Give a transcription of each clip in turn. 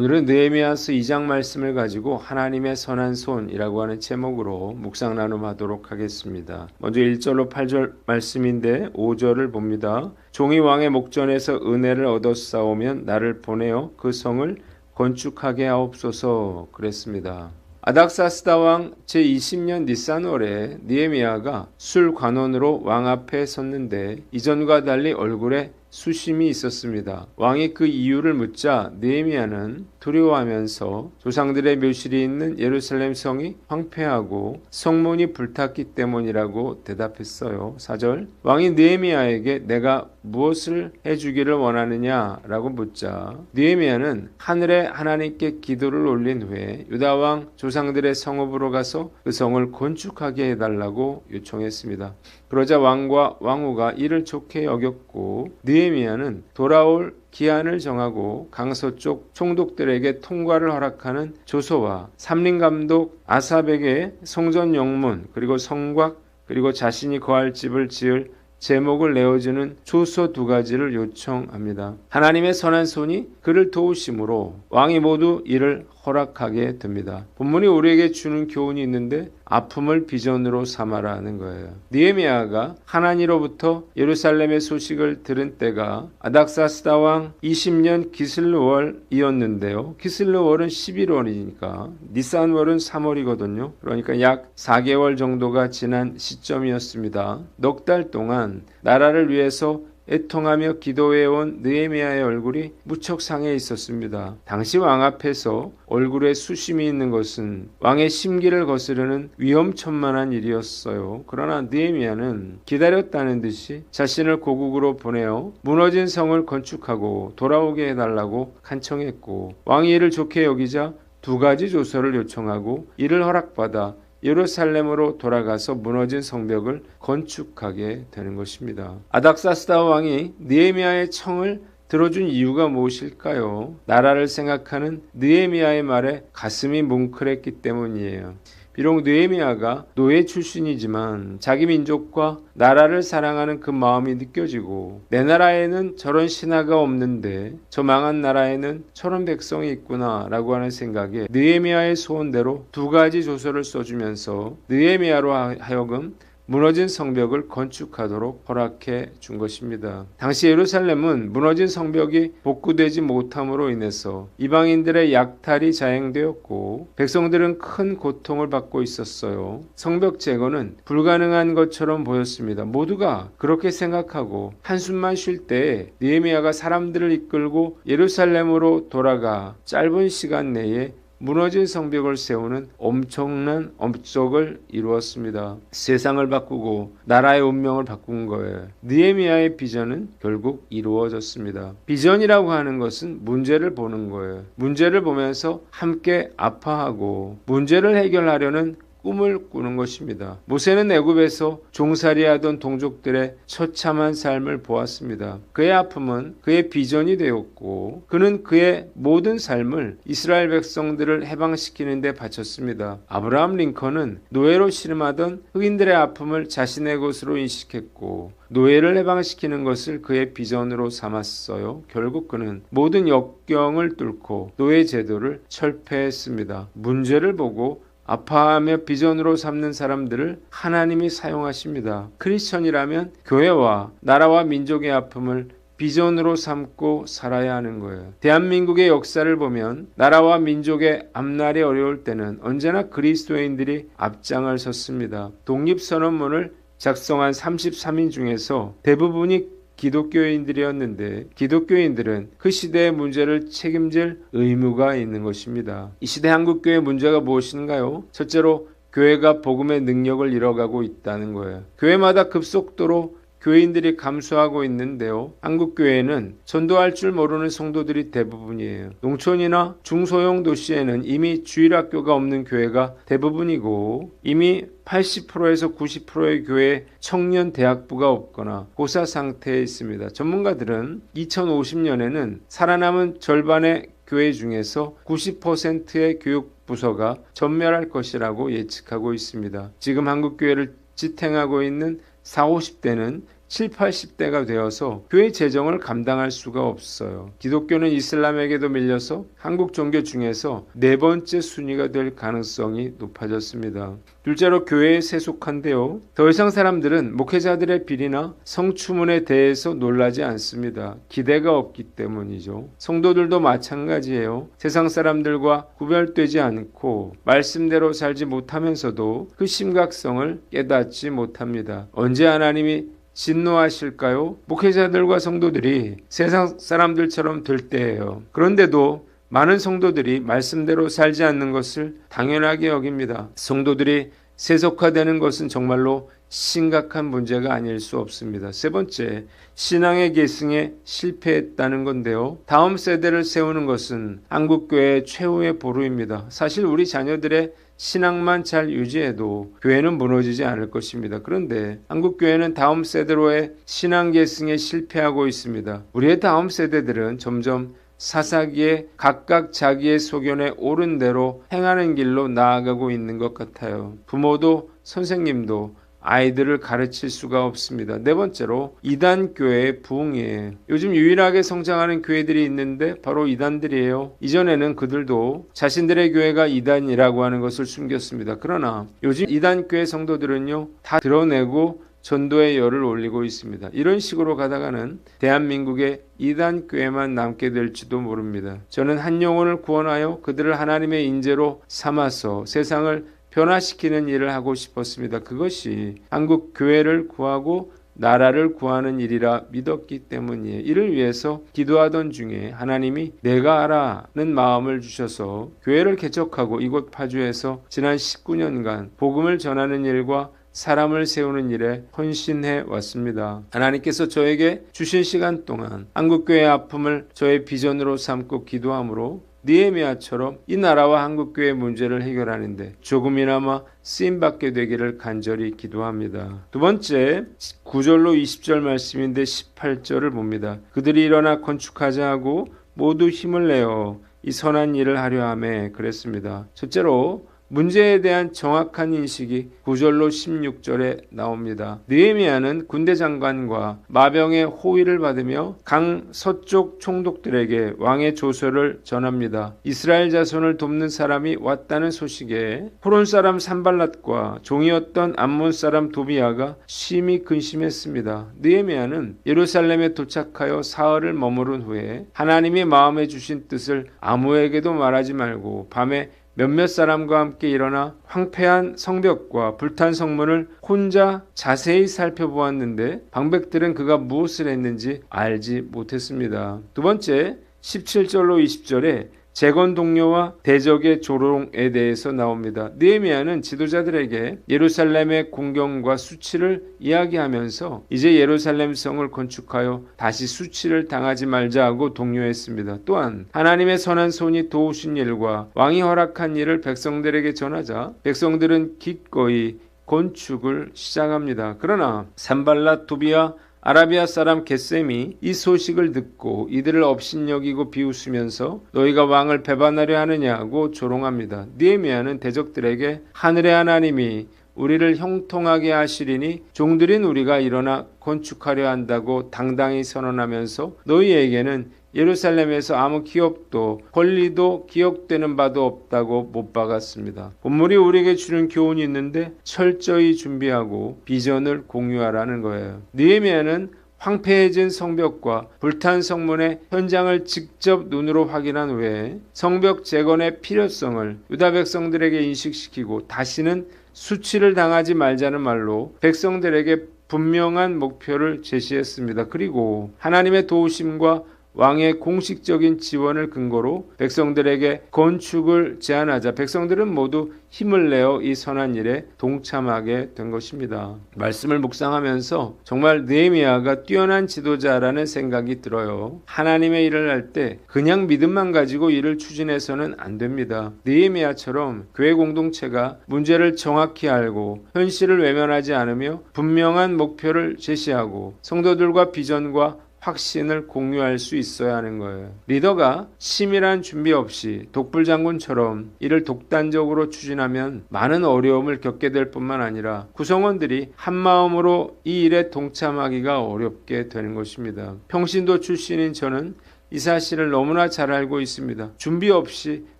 오늘은 느헤미야서 2장 말씀을 가지고 하나님의 선한 손이라고 하는 제목으로 묵상 나눔하도록 하겠습니다. 먼저 1절로 8절 말씀인데 5절을 봅니다. 종이 왕의 목전에서 은혜를 얻었사오면 나를 보내어 그 성을 건축하게 하옵소서 그랬습니다. 아닥사스다 왕 제20년 니산월에 느헤미야가 술 관원으로 왕 앞에 섰는데 이전과 달리 얼굴에 수심이 있었습니다. 왕이 그 이유를 묻자 느헤미야는 두려워하면서 조상들의 묘실이 있는 예루살렘 성이 황폐하고 성문이 불탔기 때문이라고 대답했어요. 4절 왕이 느헤미야에게 내가 무엇을 해주기를 원하느냐라고 묻자 느헤미야는 하늘의 하나님께 기도를 올린 후에 유다 왕 조상들의 성읍으로 가서 그 성을 건축하게 해달라고 요청했습니다. 그러자 왕과 왕후가 이를 좋게 여겼고 느헤미야는 돌아올 기한을 정하고 강서쪽 총독들에게 통과를 허락하는 조서와 삼림감독 아삽에게 성전 영문 그리고 성곽 그리고 자신이 거할 집을 지을 제목을 내어주는 조서 2가지를 요청합니다. 하나님의 선한 손이 그를 도우심으로 왕이 모두 이를 허락하게 됩니다. 본문이 우리에게 주는 교훈이 있는데 아픔을 비전으로 삼아라는 거예요. 느헤미야가 하나니로부터 예루살렘의 소식을 들은 때가 아닥사스다 왕 20년 기슬르월이었는데요. 기슬르월은 11월이니까 니산월은 3월이거든요. 그러니까 약 4개월 정도가 지난 시점이었습니다. 넉 달 동안 나라를 위해서 애통하며 기도해온 느헤미야의 얼굴이 무척 상해 있었습니다. 당시 왕 앞에서 얼굴에 수심이 있는 것은 왕의 심기를 거스르는 위험천만한 일이었어요. 그러나 느헤미야는 기다렸다는 듯이 자신을 고국으로 보내어 무너진 성을 건축하고 돌아오게 해달라고 간청했고 왕이 이를 좋게 여기자 2가지 조서를 요청하고 이를 허락받아 예루살렘으로 돌아가서 무너진 성벽을 건축하게 되는 것입니다. 아닥사스다 왕이 느헤미야의 청을 들어준 이유가 무엇일까요? 나라를 생각하는 느헤미야의 말에 가슴이 뭉클했기 때문이에요. 비록 느헤미야가 노예 출신이지만 자기 민족과 나라를 사랑하는 그 마음이 느껴지고 내 나라에는 저런 신하가 없는데 저 망한 나라에는 저런 백성이 있구나 라고 하는 생각에 느헤미야의 소원대로 2가지 조서를 써주면서 느헤미야로 하여금 무너진 성벽을 건축하도록 허락해 준 것입니다. 당시 예루살렘은 무너진 성벽이 복구되지 못함으로 인해서 이방인들의 약탈이 자행되었고 백성들은 큰 고통을 받고 있었어요. 성벽 재건은 불가능한 것처럼 보였습니다. 모두가 그렇게 생각하고 한숨만 쉴 때 느헤미야가 사람들을 이끌고 예루살렘으로 돌아가 짧은 시간 내에 무너진 성벽을 세우는 엄청난 업적을 이루었습니다. 세상을 바꾸고 나라의 운명을 바꾼 거예요. 느헤미야의 비전은 결국 이루어졌습니다. 비전이라고 하는 것은 문제를 보는 거예요. 문제를 보면서 함께 아파하고 문제를 해결하려는 꿈을 꾸는 것입니다. 모세는 애굽에서 종살이하던 동족들의 처참한 삶을 보았습니다. 그의 아픔은 그의 비전이 되었고 그는 그의 모든 삶을 이스라엘 백성들을 해방시키는 데 바쳤습니다. 아브라함 링컨은 노예로 씨름하던 흑인들의 아픔을 자신의 것으로 인식했고 노예를 해방시키는 것을 그의 비전으로 삼았어요. 결국 그는 모든 역경을 뚫고 노예 제도를 철폐했습니다. 문제를 보고 아파하며 비전으로 삼는 사람들을 하나님이 사용하십니다. 크리스천이라면 교회와 나라와 민족의 아픔을 비전으로 삼고 살아야 하는 거예요. 대한민국의 역사를 보면 나라와 민족의 앞날이 어려울 때는 언제나 그리스도인들이 앞장을 섰습니다. 독립선언문을 작성한 33인 중에서 대부분이 기독교인들이었는데 기독교인들은 그 시대의 문제를 책임질 의무가 있는 것입니다. 이 시대 한국교회의 문제가 무엇인가요? 첫째로 교회가 복음의 능력을 잃어가고 있다는 거예요. 교회마다 급속도로 교인들이 감소하고 있는데요. 한국교회는 전도할 줄 모르는 성도들이 대부분이에요. 농촌이나 중소형 도시에는 이미 주일학교가 없는 교회가 대부분이고 이미 80%에서 90%의 교회에 청년 대학부가 없거나 고사 상태에 있습니다. 전문가들은 2050년에는 살아남은 절반의 교회 중에서 90%의 교육부서가 전멸할 것이라고 예측하고 있습니다. 지금 한국교회를 지탱하고 있는 40, 50대는 7, 80대가 되어서 교회 재정을 감당할 수가 없어요. 기독교는 이슬람에게도 밀려서 한국 종교 중에서 네 번째 순위가 될 가능성이 높아졌습니다. 둘째로 교회에 세속한데요. 더 이상 사람들은 목회자들의 비리나 성추문에 대해서 놀라지 않습니다. 기대가 없기 때문이죠. 성도들도 마찬가지예요. 세상 사람들과 구별되지 않고 말씀대로 살지 못하면서도 그 심각성을 깨닫지 못합니다. 언제 하나님이 진노하실까요? 목회자들과 성도들이 세상 사람들처럼 될 때예요. 그런데도 많은 성도들이 말씀대로 살지 않는 것을 당연하게 여깁니다. 성도들이 세속화되는 것은 정말로 심각한 문제가 아닐 수 없습니다. 세 번째, 신앙의 계승에 실패했다는 건데요. 다음 세대를 세우는 것은 한국교회의 최후의 보루입니다. 사실 우리 자녀들의 신앙만 잘 유지해도 교회는 무너지지 않을 것입니다. 그런데 한국교회는 다음 세대로의 신앙 계승에 실패하고 있습니다. 우리의 다음 세대들은 점점 사사기에 각각 자기의 소견에 옳은 대로 행하는 길로 나아가고 있는 것 같아요. 부모도 선생님도 아이들을 가르칠 수가 없습니다. 네 번째로 이단교회의 부흥이에요. 요즘 유일하게 성장하는 교회들이 있는데 바로 이단들이에요. 이전에는 그들도 자신들의 교회가 이단이라고 하는 것을 숨겼습니다. 그러나 요즘 이단교회 성도들은요, 다 드러내고 전도의 열을 올리고 있습니다. 이런 식으로 가다가는 대한민국의 이단교회만 남게 될지도 모릅니다. 저는 한 영혼을 구원하여 그들을 하나님의 인재로 삼아서 세상을 변화시키는 일을 하고 싶었습니다. 그것이 한국 교회를 구하고 나라를 구하는 일이라 믿었기 때문이에요. 이를 위해서 기도하던 중에 하나님이 내가 하라는 마음을 주셔서 교회를 개척하고 이곳 파주에서 지난 19년간 복음을 전하는 일과 사람을 세우는 일에 헌신해 왔습니다. 하나님께서 저에게 주신 시간 동안 한국교회의 아픔을 저의 비전으로 삼고 기도함으로 느헤미야처럼 이 나라와 한국교회의 문제를 해결하는데 조금이나마 쓰임받게 되기를 간절히 기도합니다. 두 번째, 9절로 20절 말씀인데 18절을 봅니다. 그들이 일어나 건축하자 하고 모두 힘을 내어 이 선한 일을 하려 하며 그랬습니다. 첫째로 문제에 대한 정확한 인식이 9절로 16절에 나옵니다. 느헤미야는 군대 장관과 마병의 호의를 받으며 강 서쪽 총독들에게 왕의 조서를 전합니다. 이스라엘 자손을 돕는 사람이 왔다는 소식에 호론 사람 산발랏과 종이었던 암몬 사람 도비야가 심히 근심했습니다. 느헤미야는 예루살렘에 도착하여 사흘을 머무른 후에 하나님의 마음에 주신 뜻을 아무에게도 말하지 말고 밤에 몇몇 사람과 함께 일어나 황폐한 성벽과 불탄 성문을 혼자 자세히 살펴보았는데 방백들은 그가 무엇을 했는지 알지 못했습니다. 두 번째, 17절로 20절에 재건 동료와 대적의 조롱에 대해서 나옵니다. 느헤미야는 지도자들에게 예루살렘의 공경과 수치를 이야기하면서 이제 예루살렘 성을 건축하여 다시 수치를 당하지 말자 하고 독려했습니다. 또한 하나님의 선한 손이 도우신 일과 왕이 허락한 일을 백성들에게 전하자 백성들은 기꺼이 건축을 시작합니다. 그러나 산발랏, 도비야, 아라비아 사람 겟셈이 이 소식을 듣고 이들을 업신여기고 비웃으면서 너희가 왕을 배반하려 하느냐고 조롱합니다. 느헤미야는 대적들에게 하늘의 하나님이 우리를 형통하게 하시리니 종들인 우리가 일어나 건축하려 한다고 당당히 선언하면서 너희에게는 예루살렘에서 아무 기업도 권리도 기억되는 바도 없다고 못 박았습니다. 본문이 우리에게 주는 교훈이 있는데 철저히 준비하고 비전을 공유하라는 거예요. 느헤미야는 황폐해진 성벽과 불탄 성문의 현장을 직접 눈으로 확인한 후에 성벽 재건의 필요성을 유다 백성들에게 인식시키고 다시는 수치를 당하지 말자는 말로 백성들에게 분명한 목표를 제시했습니다. 그리고 하나님의 도우심과 왕의 공식적인 지원을 근거로 백성들에게 건축을 제안하자 백성들은 모두 힘을 내어 이 선한 일에 동참하게 된 것입니다. 말씀을 묵상하면서 정말 느헤미야가 뛰어난 지도자라는 생각이 들어요. 하나님의 일을 할 때 그냥 믿음만 가지고 일을 추진해서는 안 됩니다. 느헤미야처럼 교회 공동체가 문제를 정확히 알고 현실을 외면하지 않으며 분명한 목표를 제시하고 성도들과 비전과 확신을 공유할 수 있어야 하는 거예요. 리더가 치밀한 준비 없이 독불장군처럼 이를 독단적으로 추진하면 많은 어려움을 겪게 될 뿐만 아니라 구성원들이 한마음으로 이 일에 동참하기가 어렵게 되는 것입니다. 평신도 출신인 저는 이 사실을 너무나 잘 알고 있습니다. 준비 없이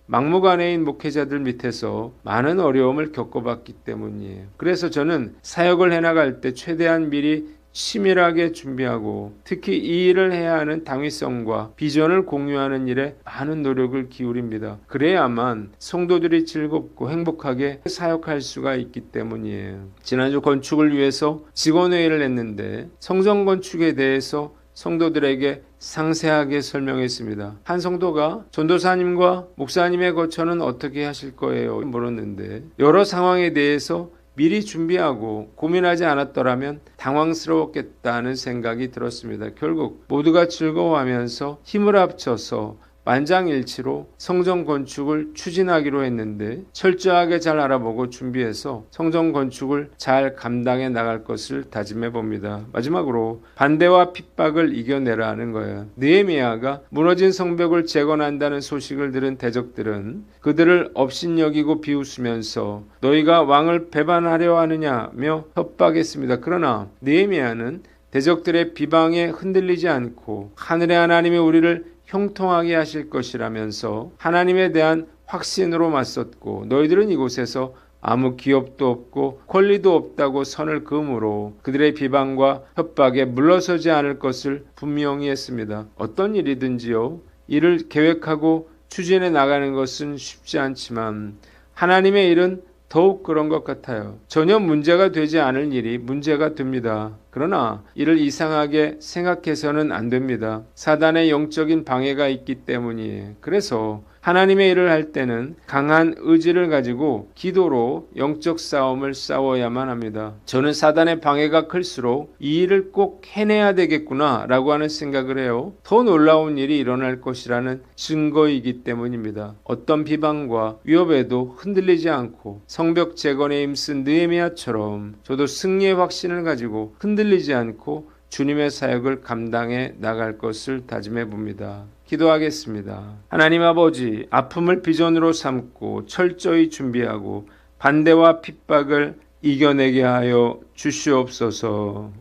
막무가내인 목회자들 밑에서 많은 어려움을 겪어봤기 때문이에요. 그래서 저는 사역을 해나갈 때 최대한 미리 치밀하게 준비하고 특히 이 일을 해야 하는 당위성과 비전을 공유하는 일에 많은 노력을 기울입니다. 그래야만 성도들이 즐겁고 행복하게 사역할 수가 있기 때문이에요. 지난주 건축을 위해서 직원회의를 했는데 성전 건축에 대해서 성도들에게 상세하게 설명했습니다. 한 성도가 전도사님과 목사님의 거처는 어떻게 하실 거예요? 물었는데 여러 상황에 대해서 미리 준비하고 고민하지 않았더라면 당황스러웠겠다는 생각이 들었습니다. 결국 모두가 즐거워하면서 힘을 합쳐서 만장일치로 성전 건축을 추진하기로 했는데 철저하게 잘 알아보고 준비해서 성전 건축을 잘 감당해 나갈 것을 다짐해 봅니다. 마지막으로 반대와 핍박을 이겨내라는 거예요. 느헤미야가 무너진 성벽을 재건한다는 소식을 들은 대적들은 그들을 업신여기고 비웃으면서 너희가 왕을 배반하려 하느냐며 협박했습니다. 그러나 느헤미야는 대적들의 비방에 흔들리지 않고 하늘의 하나님이 우리를 형통하게 하실 것이라면서 하나님에 대한 확신으로 맞섰고 너희들은 이곳에서 아무 기업도 없고 권리도 없다고 선을 그음으로 그들의 비방과 협박에 물러서지 않을 것을 분명히 했습니다. 어떤 일이든지요, 이를 계획하고 추진해 나가는 것은 쉽지 않지만 하나님의 일은 더욱 그런 것 같아요. 전혀 문제가 되지 않을 일이 문제가 됩니다. 그러나 이를 이상하게 생각해서는 안 됩니다. 사단의 영적인 방해가 있기 때문이에요. 그래서 하나님의 일을 할 때는 강한 의지를 가지고 기도로 영적 싸움을 싸워야만 합니다. 저는 사단의 방해가 클수록 이 일을 꼭 해내야 되겠구나 라고 하는 생각을 해요. 더 놀라운 일이 일어날 것이라는 증거이기 때문입니다. 어떤 비방과 위협에도 흔들리지 않고 성벽 재건에 힘쓴 느헤미야처럼 저도 승리의 확신을 가지고 흔들리지 않고 주님의 사역을 감당해 나갈 것을 다짐해 봅니다. 기도하겠습니다. 하나님 아버지, 아픔을 비전으로 삼고 철저히 준비하고 반대와 핍박을 이겨내게 하여 주시옵소서.